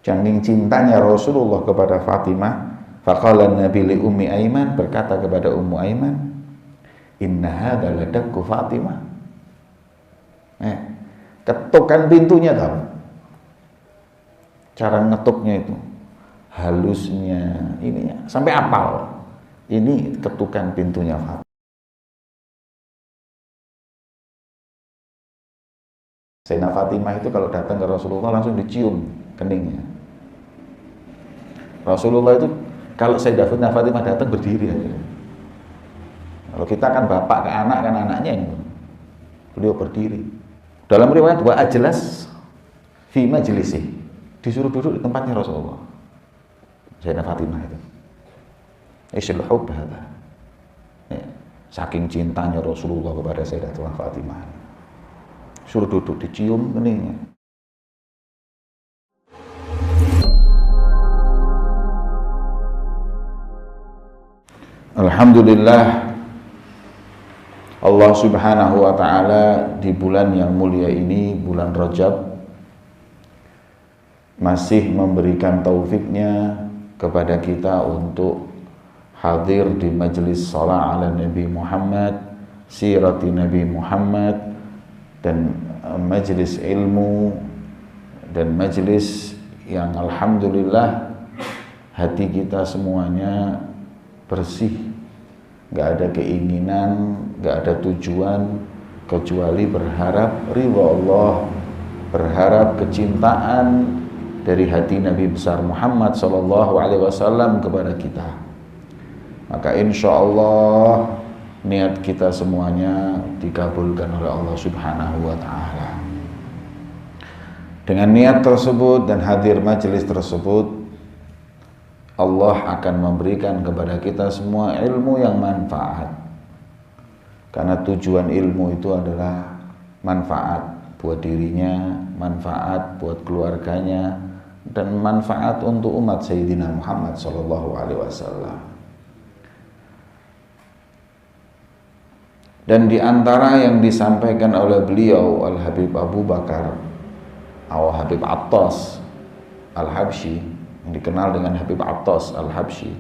saking cintanya Rasulullah kepada Fatimah, faqala Nabi li Ummi Aiman, berkata kepada Ummu Aiman, inna hadza ladakku Fatimah. Ketukan pintunya tahu. Cara ngetuknya itu halusnya, ininya sampai apal. Ini ketukan pintunya Fatimah. Sayyidah Fatimah itu kalau datang ke Rasulullah langsung dicium keningnya. Rasulullah itu kalau Sayyidah Fatimah datang berdiri aja. Kalau kita kan bapak ke anak, kan anaknya ini. Beliau berdiri. Dalam riwayat wa ajlas fi majlisi, disuruh duduk di tempatnya Rasulullah. Sayyidah Fatimah itu. Isyul hubb hadza. Saking cintanya Rasulullah kepada Sayyidatuna Fatimah. Suruh duduk, dicium keningnya. Alhamdulillah, Allah subhanahu wa ta'ala di bulan yang mulia ini, bulan Rajab, masih memberikan taufiknya kepada kita untuk hadir di majelis salat ala Nabi Muhammad, sirati Nabi Muhammad, dan majelis ilmu, dan majelis yang alhamdulillah hati kita semuanya bersih, nggak ada keinginan, nggak ada tujuan kecuali berharap ridha Allah, berharap kecintaan dari hati Nabi besar Muhammad sallallahu alaihi wasallam kepada kita. Maka insya Allah niat kita semuanya dikabulkan oleh Allah subhanahu wa ta'ala. Dengan niat tersebut dan hadir majelis tersebut, Allah akan memberikan kepada kita semua ilmu yang manfaat. Karena tujuan ilmu itu adalah manfaat buat dirinya, manfaat buat keluarganya, dan manfaat untuk umat Sayyidina Muhammad SAW. Dan di antara yang disampaikan oleh beliau Al-Habib Abu Bakar Al-Habib Attas Al-Habsyi, yang dikenal dengan Habib Attas Al-Habsyi,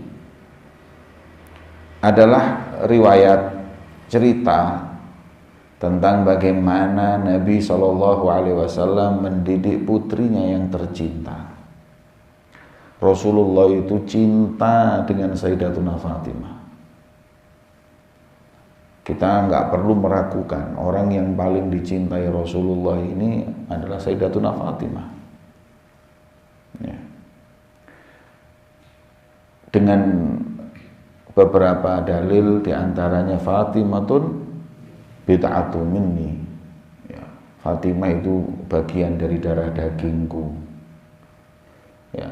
adalah riwayat cerita tentang bagaimana Nabi SAW mendidik putrinya yang tercinta. Rasulullah itu cinta dengan Sayyidatuna Fatimah. Kita nggak perlu meragukan, orang yang paling dicintai Rasulullah ini adalah Sayyidatuna Fatimah. Ya. Dengan beberapa dalil, diantaranya Fatimatun bid'atun minni, ya, Fatimah itu bagian dari darah dagingku. Ya,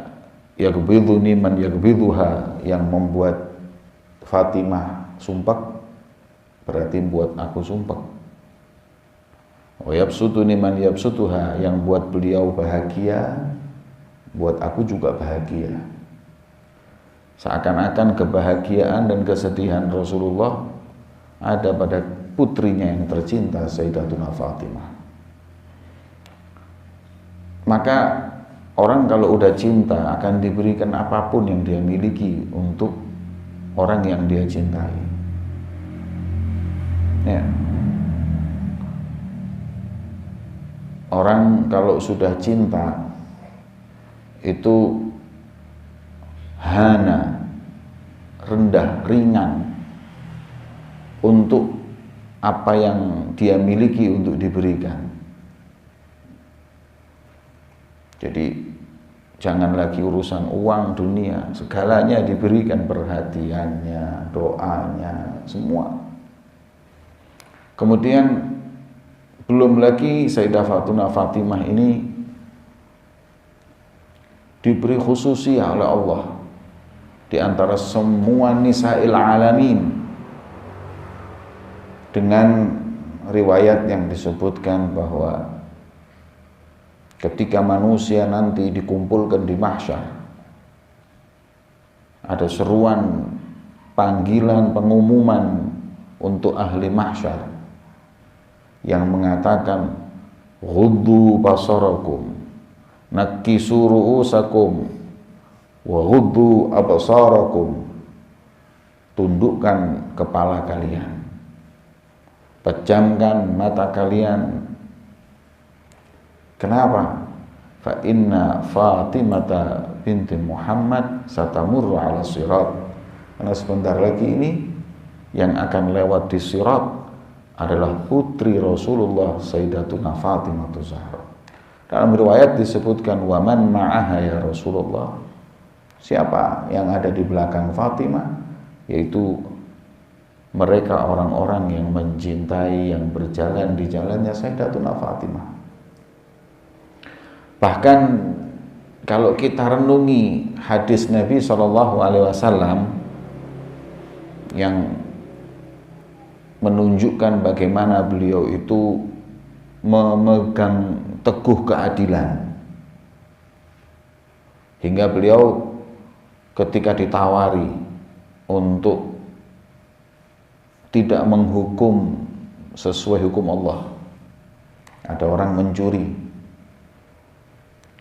yaghbiduni man yaghbiduha, yang membuat Fatimah sumpek berarti buat aku sumpek. Wa yabsutuni man yabsutuha, yang buat beliau bahagia buat aku juga bahagia. Seakan-akan kebahagiaan dan kesedihan Rasulullah ada pada putrinya yang tercinta Sayyidatuna Fatimah. Maka orang kalau udah cinta akan diberikan apapun yang dia miliki untuk orang yang dia cintai. Ya. Orang kalau sudah cinta itu hana, rendah, ringan untuk apa yang dia miliki untuk diberikan. Jadi jangan lagi urusan uang dunia, segalanya diberikan, perhatiannya, doanya, semua. Kemudian belum lagi Sayyidatuna Fatimah ini diberi khususiyah oleh Allah di antara semua nisa'il alamin, dengan riwayat yang disebutkan bahwa ketika manusia nanti dikumpulkan di mahsyar, ada seruan, panggilan, pengumuman untuk ahli mahsyar yang mengatakan ghuddu basarakum, nakisu ru'usakum wa ghuddu absarakum, tundukkan kepala kalian, pejamkan mata kalian. Kenapa? Fa inna Fatimata binti Muhammad satamurru ala sirat, karena sebentar lagi ini yang akan lewat di sirat adalah putri Rasulullah Sayyidatuna Fatimah Zahra. Dalam riwayat disebutkan wa man ma'aha ya Rasulullah, siapa yang ada di belakang Fatimah, yaitu mereka orang-orang yang mencintai, yang berjalan di jalannya Sayyidatuna Fatimah. Bahkan kalau kita renungi hadis Nabi SAW yang menunjukkan bagaimana beliau itu memegang teguh keadilan, hingga beliau ketika ditawari untuk tidak menghukum sesuai hukum Allah, ada orang mencuri,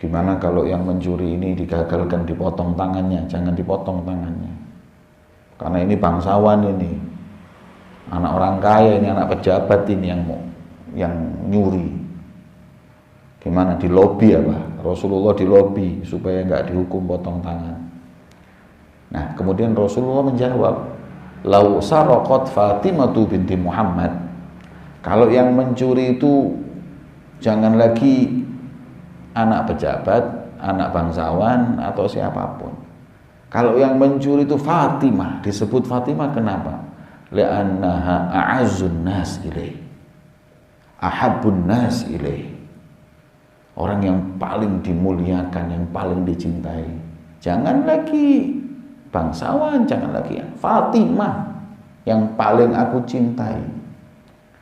gimana kalau yang mencuri ini digagalkan, dipotong tangannya? Jangan dipotong tangannya, karena ini bangsawan, ini anak orang kaya, ini anak pejabat, ini yang nyuri. Gimana? Di lobi apa? Rasulullah di lobi supaya nggak dihukum potong tangan. Nah, kemudian Rasulullah menjawab, lau saraqat Fatimatu binti Muhammad, kalau yang mencuri itu jangan lagi anak pejabat, anak bangsawan, atau siapapun. Kalau yang mencuri itu Fatimah, disebut Fatimah kenapa? Li'annaha a'azzun nas ilaih, ahabbun nas ilaih, orang yang paling dimuliakan, yang paling dicintai. Jangan lagi bangsawan, jangan lagi Fatimah, yang paling aku cintai,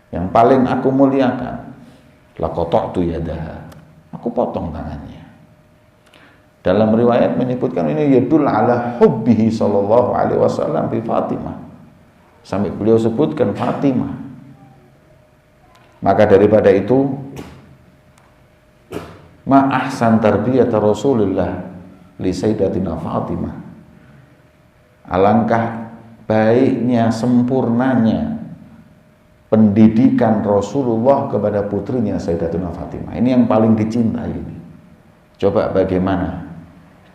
yang paling aku muliakan. Laqata'tu yadaha, aku potong tangannya. Dalam riwayat menyebutkan ini yadul ala hubbihi sallallahu alaihi wasallam bi Fatimah, sampai beliau sebutkan Fatimah. Maka daripada itu, ma ahsan tarbiyat Rasulullah li sayyidatina Fatimah, alangkah baiknya, sempurnanya pendidikan Rasulullah kepada putrinya Sayyidatuna Fatimah. Ini yang paling dicintai ini. Coba bagaimana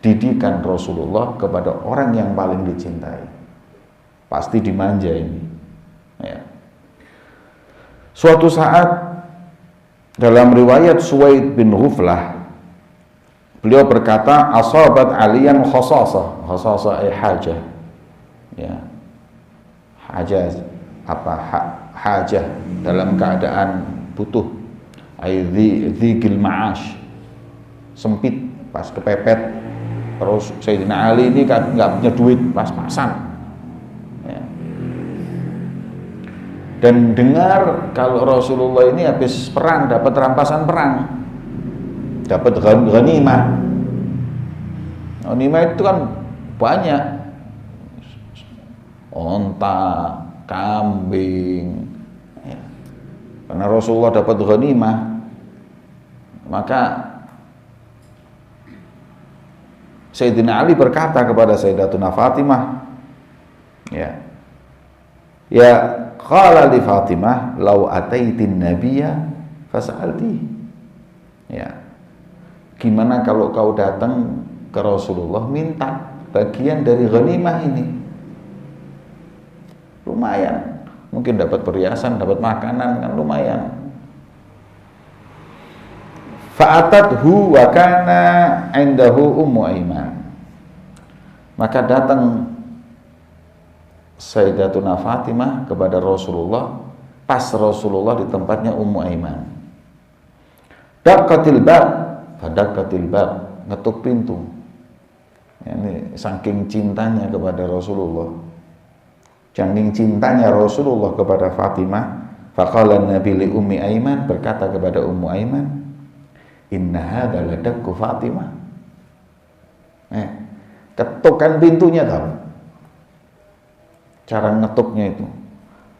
didikan Rasulullah kepada orang yang paling dicintai. Pasti dimanja ini ya. Suatu saat dalam riwayat Suwaid bin Ghuflah, beliau berkata, asabat aliyan khasasah, khasasah hajah ya, hajah apa, hajah dalam keadaan butuh, dzikil ma'ash, sempit, pas kepepet. Terus Sayyidina Ali ini kan nggak punya duit, pas-pasan ya. Dan dengar kalau Rasulullah ini habis perang, dapat rampasan perang, dapat ghanimah. Ghanimah itu kan banyak, onta, kambing ya. Karena Rasulullah dapat ghanimah, maka Sayyidina Ali berkata kepada Sayyidatuna Fatimah, ya qala li Fatimah law ataitin nabiyya fas'alti, ya gimana kalau kau datang ke Rasulullah minta bagian dari ghanimah ini, lumayan, mungkin dapat perhiasan, dapat makanan, kan lumayan. Fa'atathu wa kana indahu Ummu Aiman, maka datang Sayyidatuna Fatimah kepada Rasulullah pas Rasulullah di tempatnya Ummu Aiman. Daqqatil bab, fadaqqatil bab, ngetuk pintu. Ini saking cintanya kepada Rasulullah, saking cintanya Rasulullah kepada Fatimah. Faqala Nabi li Ummi Aiman, berkata kepada Ummu Aiman, inna hadza ladakku Fatimah. Ketukan pintunya, tahu cara ngetuknya itu,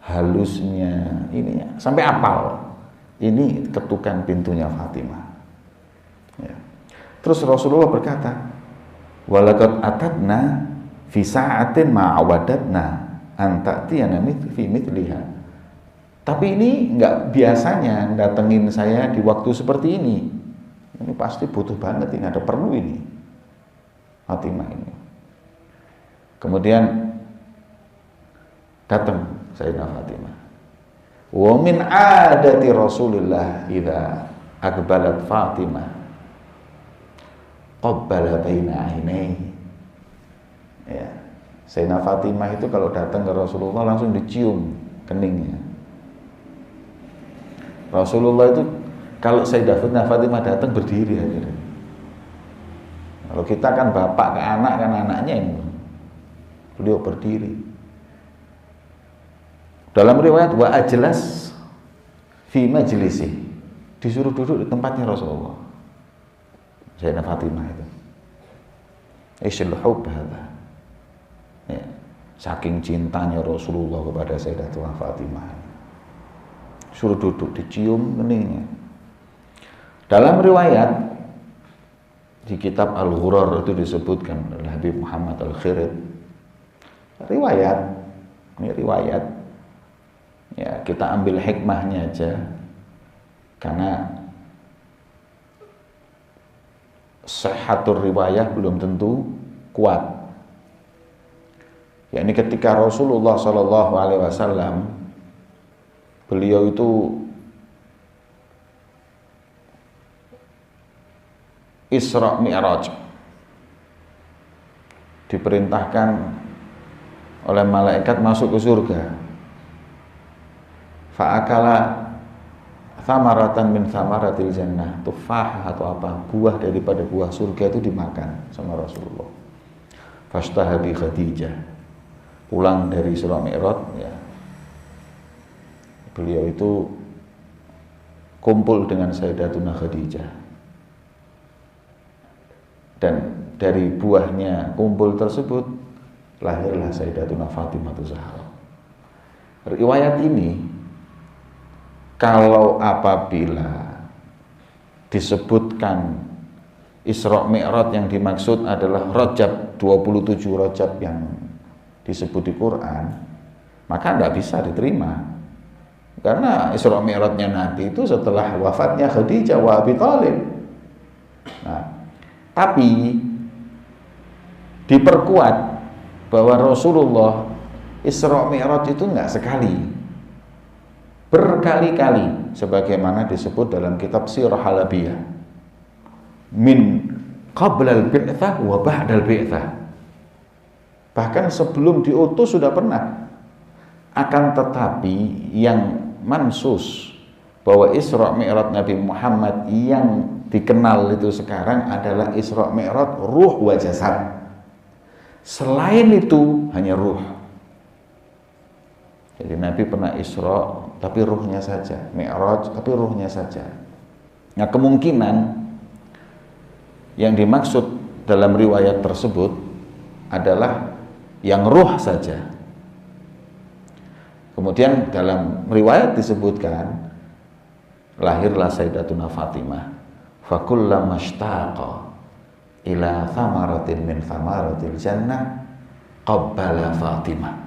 halusnya, ininya sampai apal. Ini ketukan pintunya Fatimah ya. Terus Rasulullah berkata, walaqad atadna fi sa'atin ma awadatna an ta'tiyana fi mithliha. Tapi ini enggak biasanya datengin saya di waktu seperti ini. Ini pasti butuh banget, ini ada perlu ini. Fatimah ini. Kemudian datang Sayyidah Fatimah. Wa min adati Rasulillah idza aqbalat Fatimah qabbala baina ainaihi. Ya. Sayyidah Fatimah itu kalau datang ke Rasulullah langsung dicium keningnya. Rasulullah itu kalau Sayyidah Fatimah datang berdiri akhirnya. Kalau kita kan bapak ke anak kan anaknya ini. Beliau berdiri. Dalam riwayat wa ajlas fi majlisi, disuruh duduk di tempatnya Rasulullah. Sayyidah Fatimah itu. Isyul hub hadza. Ya, saking cintanya Rasulullah kepada Sayyidatuna Fatimah. Suruh duduk, dicium keningnya. Dalam riwayat di kitab Al-Ghurar itu disebutkan oleh Habib Muhammad Al-Khirid. Ini riwayat. Ya, kita ambil hikmahnya aja. Karena sihhatur riwayah belum tentu kuat. Ya, ini ketika Rasulullah SAW beliau itu Isra Mi'raj, diperintahkan oleh malaikat masuk ke surga. Fa'akala thamaratan min thamaratil jannah, tufah atau apa, buah daripada buah surga itu dimakan sama Rasulullah. Fastahabi Khadijah, pulang dari Isra Mi'raj, ya, beliau itu kumpul dengan Sayyidatuna Khadijah. Dan dari buahnya kumpul tersebut lahirlah Sayyidatuna Fatimah Zahra. Riwayat ini kalau apabila disebutkan Isra Mi'raj yang dimaksud adalah Rajab, 27 Rajab yang disebut di Quran, maka tidak bisa diterima. Karena Isra Mi'rajnya Nabi itu setelah wafatnya Khadijah wa Abi Thalib. Nah, tapi diperkuat bahwa Rasulullah Isra Mi'raj itu enggak sekali, berkali-kali, sebagaimana disebut dalam kitab Sirah Halabiyah, min qablal bi'tsah wa ba'dal bi'tsah. Bahkan sebelum diutus sudah pernah. Akan tetapi yang mansus bahwa Isra Mi'raj Nabi Muhammad yang dikenal itu sekarang adalah Isra Mi'raj ruh wa jasad. Selain itu hanya ruh. Jadi Nabi pernah Isra tapi ruhnya saja, Mi'raj tapi ruhnya saja. Nah, kemungkinan yang dimaksud dalam riwayat tersebut adalah yang ruh saja. Kemudian dalam riwayat disebutkan lahirlah Sayyidatuna Fatimah. Fakullama ishtaqa ila thamaratin min thamaratil jannah qabbala Fatimah.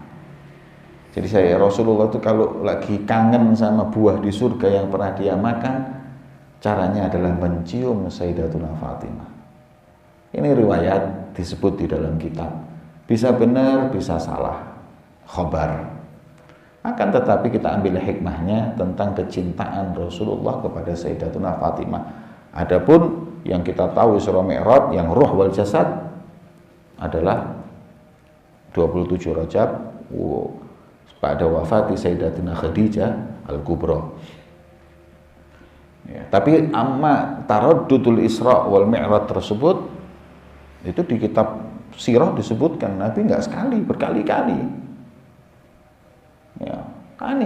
Jadi Rasulullah itu kalau lagi kangen sama buah di surga yang pernah dia makan, caranya adalah mencium Sayyidatuna Fatimah. Ini riwayat disebut di dalam kitab. Bisa benar, bisa salah. Khabar. Akan tetapi kita ambil hikmahnya tentang kecintaan Rasulullah kepada Sayyidatuna Fatimah. Adapun yang kita tahu Isra Mi'raj yang ruh wal jasad adalah 27 Rajab pada wafat Sayyidatuna Khadijah Al-Kubra. Ya, tapi amma taraddudul Isra wal Mi'raj tersebut itu di kitab sirah disebutkan Nabi enggak sekali, berkali-kali. Ya, kan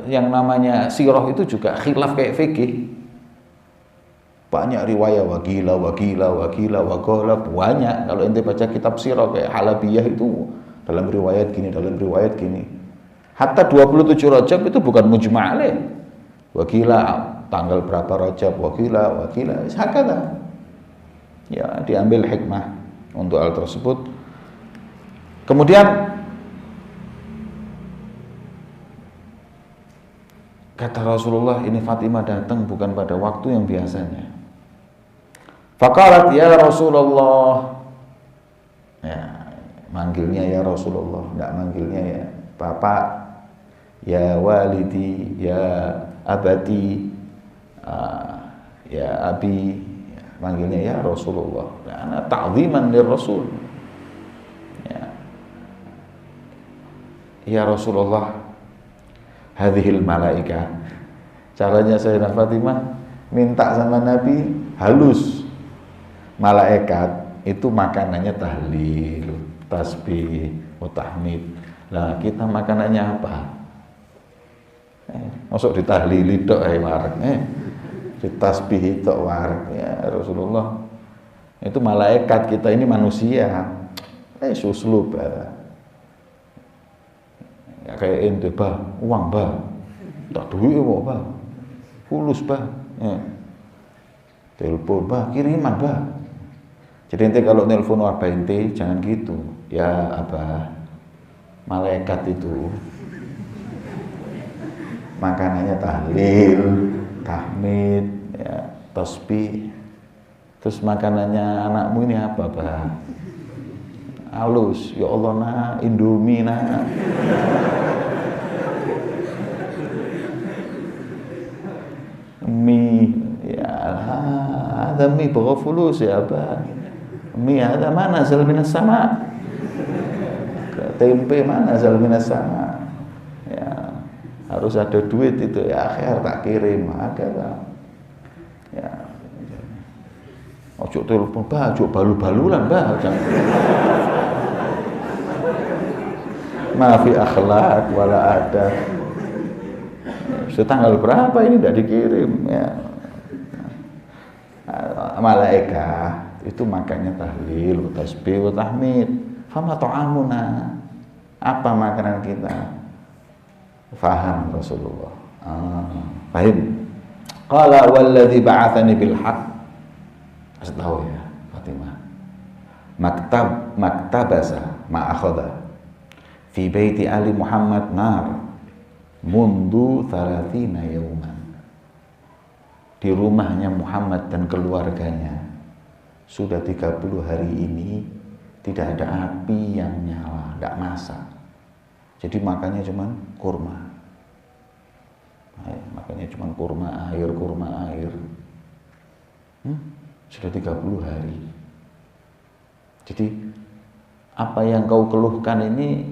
yang namanya sirah itu juga khilaf kayak fikih. Banyak riwayat wagila, banyak. Kalau ente baca kitab sirah kayak Halabiyah itu dalam riwayat gini. Hatta 27 Rajab itu bukan mujma' alaih. Wagila tanggal berapa Rajab, wagila, hakala. Ya, diambil hikmah untuk hal tersebut. Kemudian kata Rasulullah, ini Fatimah datang bukan pada waktu yang biasanya. Faqalat ya Rasulullah. Ya, manggilnya ya Rasulullah, enggak manggilnya ya Bapak, ya walidi, ya abati, ya abi, manggilnya ya Rasulullah. Karena ta'ziman lirrasul. Ya Rasulullah, hadhil malaika. Caranya Sayyidah Fatimah minta sama Nabi halus. Malaikat itu makanannya tahlil, tasbih, tahmid. Lah kita makanannya apa? Masuk ditahlili tok wareg. Ditasbih tok wareg. Ya Rasulullah. Itu malaikat, kita ini manusia. Suslub. Ya kayak ente bah, uang bah. Tak duit kok bah. Fulus bah. Telepon bah, kiriman bah. Jadi ente kalau nelpon apa ente jangan gitu. Ya apa? Malaikat itu makanannya tahlil, tahmid, ya, tasbih. Terus makanannya anakmu ini apa, Bah? Halus, ya Allah nak, Indomie nak. Mie, ya ada mie bawa fulus ya apa? Mie ada mana asal minas sama? Tempe mana asal minas sama? Ya harus ada duit itu ya akhir tak kirim agar ya. Ojo telepon bah, ojo balu-balulan bah. Maafi akhlak wala ada. Tanggal berapa ini tidak dikirim ya. Malaika itu makanya tahlil, tasbih, tahmid. Fama ta'amuna. Apa makanan kita? Faham Rasulullah. Fahim. Qala walladzi ba'athani bil haqq. Kasih tahu ya Fatimah. Maktabasa ma'akhadha fi baiti Ali Muhammad nar mundu 30 yauman. Di rumahnya Muhammad dan keluarganya sudah 30 hari ini tidak ada api yang nyala, tidak masak. Jadi makannya cuman kurma. Makanya cuman kurma air. Sudah 30 hari. Jadi apa yang kau keluhkan ini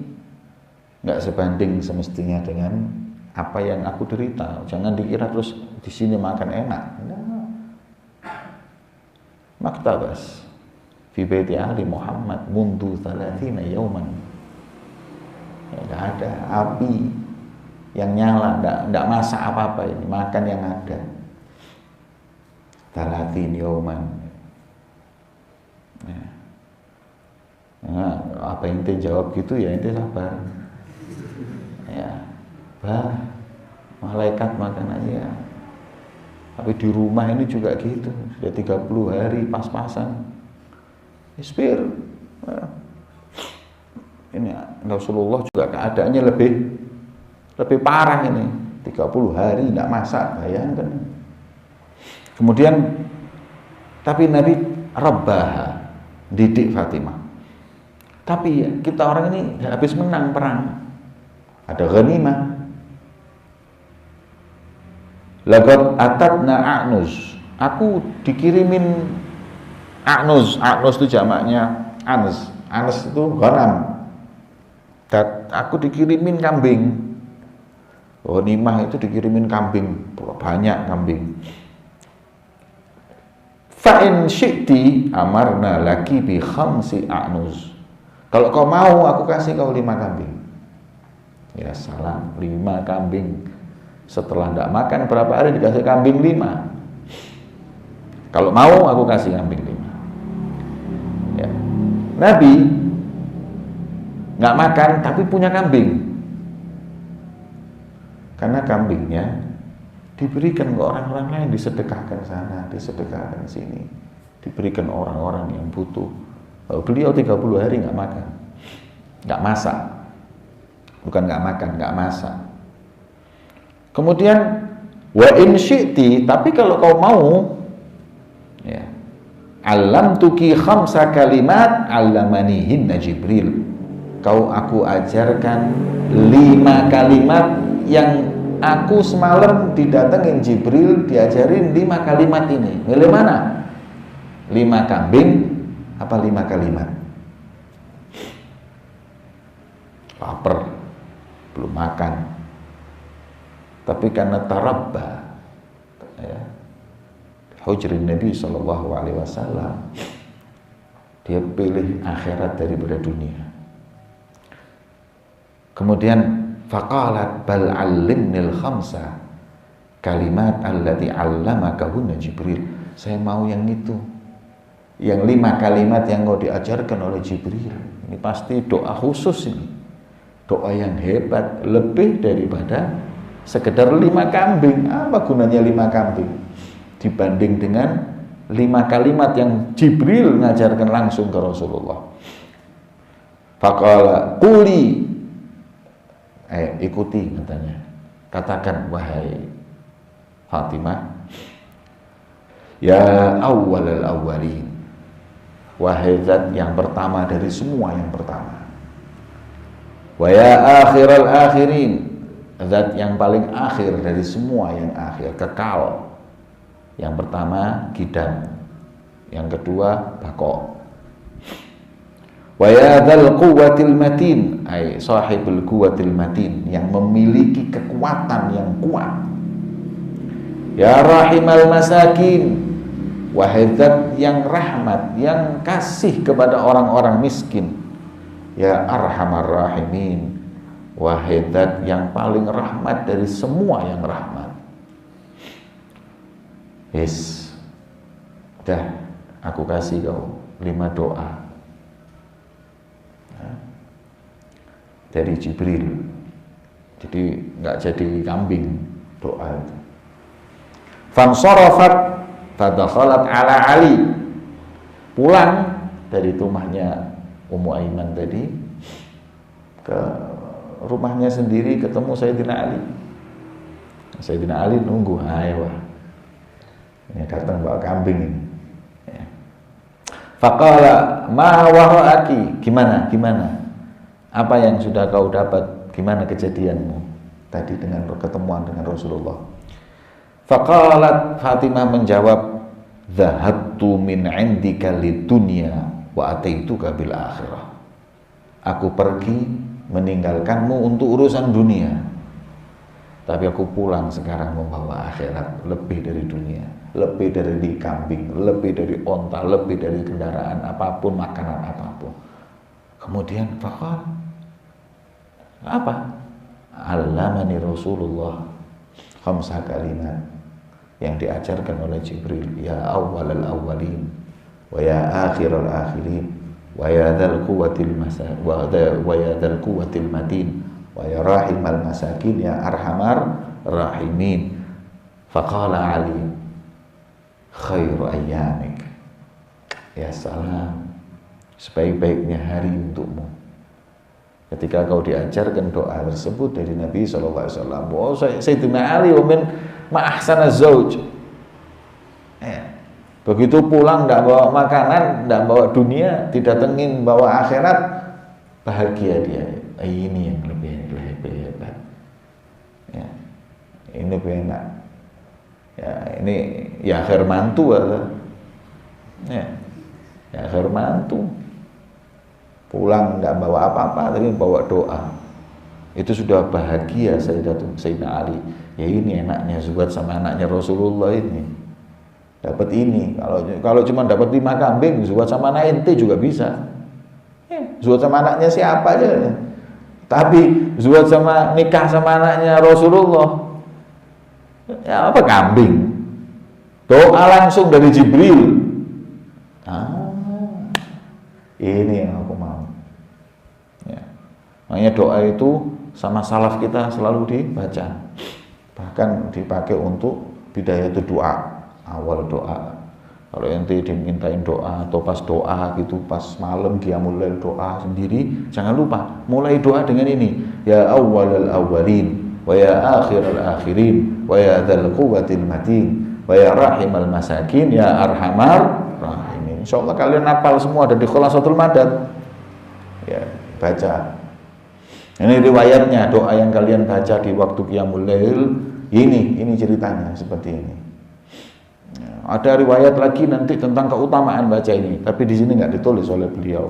nggak sebanding semestinya dengan apa yang aku derita. Jangan dikira terus di sini makan enak. Maktabas fi baiti Ali Muhammad mundu 30 yauman. Ya, enggak ada api yang nyala, enggak masak apa-apa ini, makan yang ada. 30 yauman. Ya. Nah, apa yang ente jawab gitu ya ente sabar. Ya, bah, malaikat makan aja. Tapi di rumah ini juga gitu, sudah 30 hari pas-pasan. Ispir. Ini Rasulullah juga keadaannya lebih parah ini. 30 hari tidak masak, bayangkan. Kemudian tapi Nabi Rabbaha, didik Fatimah. Tapi ya, kita orang ini habis menang perang. Ada ghanimah. Laqad atatna A'nuz. Aku dikirimin A'nuz. A'nuz itu jamaknya Anas. Anas itu ghanam. Dan aku dikirimin kambing. Ghanimah itu dikirimin kambing, banyak kambing. Fa in syi'ti amarna laki bi khamsi A'nuz. Kalau kau mau aku kasih kau 5 kambing. Ya salam, 5 kambing. Setelah tidak makan berapa hari dikasih kambing 5. Kalau mau aku kasih kambing 5. Ya. Nabi nggak makan tapi punya kambing. Karena kambingnya diberikan ke orang-orang lain, disedekahkan sana, disedekahkan sini. diberikan orang-orang yang butuh. Beliau 30 hari nggak makan, nggak masak. Bukan nggak makan, nggak masak. Kemudian wa in syi'ti, tapi kalau kau mau, ya, allamtuki khamsa kalimat allamanihinna Jibril. Aku ajarkan 5 kalimat yang aku semalam didatengin Jibril, diajarin 5 kalimat ini. Milih mana? 5 kambing apa 5 kalimat? Lapar, belum makan. Tapi karena tarabba, ya, hujrin Nabi SAW, dia pilih akhirat daripada dunia. Kemudian faqalat bal 'allimnil khamsa kalimat allati 'allamakahunna Jibril. Saya mau yang itu, yang 5 kalimat yang kau diajarkan oleh Jibril. Ini pasti doa khusus ini, doa yang hebat, lebih daripada sekedar 5 kambing. Apa gunanya 5 kambing dibanding dengan 5 kalimat yang Jibril ngajarkan langsung ke Rasulullah. Faqala quli, ikuti katanya, katakan wahai Fatimah, ya awwalal awwalin, wahai zat yang pertama dari semua yang pertama, wa ya akhiral akhirin, zat yang paling akhir dari semua yang akhir, kekal. Yang pertama kidam, yang kedua baqo. Wa ya dzal quwwatil matin, ai sahibul quwwatil matin, yang memiliki kekuatan yang kuat. Ya rahimal masakin, wahai zat yang rahmat, yang kasih kepada orang-orang miskin. Ya arhamar rahimin, wahai zat yang paling rahmat dari semua yang rahmat. Yes, dah aku kasih kau 5 doa dari Jibril. Jadi nggak jadi kambing doa itu. Fansarafat fadakhalat ala Ali, pulang dari rumahnya Ummu Aiman tadi ke rumahnya sendiri, ketemu Sayyidina Ali. Sayyidina Ali nunggu, ayo ini datang bawa kambing ini. Ya. Faqala ma wara'aki, gimana? Apa yang sudah kau dapat? Gimana kejadianmu tadi dengan pertemuan dengan Rasulullah? Faqalat, Fatimah menjawab, dhahabtu min 'indika lidunya wa ataituka bil akhirah. Aku pergi meninggalkanmu untuk urusan dunia, tapi aku pulang sekarang membawa akhirat, lebih dari dunia, lebih dari kambing, lebih dari onta, lebih dari kendaraan apapun, makanan apapun. Kemudian faqal, apa? Allamani Rasulullah khamsa kalimat, yang diajarkan oleh Jibril, ya awwalal awwalin wa ya akhiral akhirin wa ya dzal quwwatil matin wa ya rahimal masakin ya arhamar rahimin. Faqala Ali, khairu ayyamik, ya salam, sebaik-baiknya hari untukmu. Ketika kau diajarkan doa tersebut dari Nabi SAW, oh Sayyidina Ali wa min ma'ahsana zauj, begitu pulang tidak bawa makanan, tidak bawa dunia, didatengin bawa akhirat, bahagia dia. Ini yang lebih hebat, ya, ini lebih enak, ya, ini ya akhir mantu ya akhir mantu, pulang tidak bawa apa-apa tapi bawa doa, itu sudah bahagia Sayyidina Ali. Ya ini enaknya zuhud sama anaknya Rasulullah ini, dapat ini. Kalau cuma dapat 5 kambing, zuhud sama anak ente juga bisa, ya, zuhud sama anaknya siapa aja, tapi zuhud sama nikah sama anaknya Rasulullah, ya apa kambing, doa langsung dari Jibril. Ini yang aku mau, ya. Makanya doa itu sama salaf kita selalu dibaca, bahkan dipakai untuk bidayatul doa, awal doa. Kalau ente dimintain doa atau pas doa gitu, pas malam qiyamul lail doa sendiri, jangan lupa mulai doa dengan ini, ya awwalal awwalin wa ya akhiral akhirin wa ya dzal quwwatil matin wa ya rahimal masakin ya arhamar rahimin. Insyaallah kalian hafal semua, ada di Khulasatul Madad. Ya, baca. Ini riwayatnya, doa yang kalian baca di waktu qiyamul lail ini ceritanya seperti ini. Ada riwayat lagi nanti tentang keutamaan baca ini, tapi di sini nggak ditulis oleh beliau.